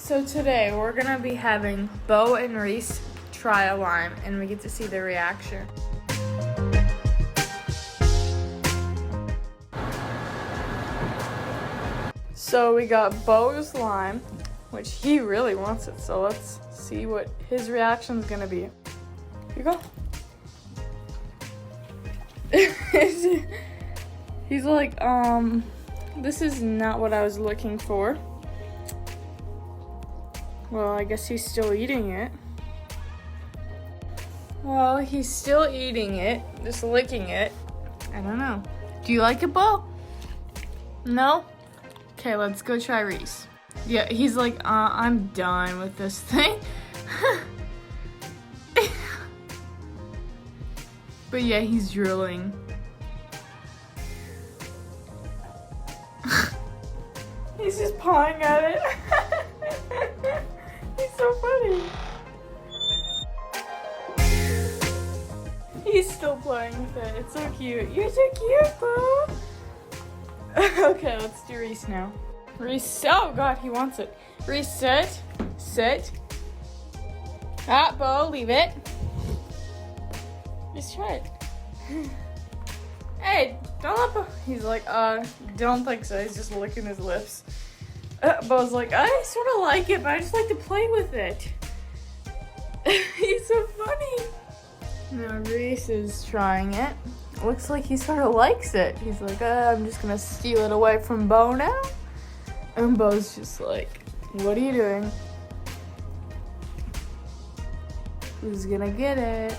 So today we're gonna be having Bo and Reese try a lime, and we get to see their reaction. So we got Bo's lime, which he really wants it, so let's see what his reaction's gonna be. Here you go. He's like, this is not what I was looking for. Well, I guess he's still eating it. Well, he's still eating it, just licking it. I don't know. Do you like it, Bo? No? Okay, let's go try Reese. Yeah, he's like, I'm done with this thing. But yeah, he's drooling. He's just pawing at it. He's so funny. He's still playing with it. It's so cute. You're so cute, Bo. Okay, let's do Reese now. Reese, oh God, he wants it. Reese, sit. Sit. Ah, Bo, leave it. Just try it. Hey, don't let Bo. He's like, don't think so. He's just licking his lips. Bo's like, I sort of like it, but I just like to play with it. He's so funny. Now Reese is trying it. Looks like he sort of likes it. He's like, I'm just gonna steal it away from Bo now. And Bo's just like, what are you doing? Who's gonna get it?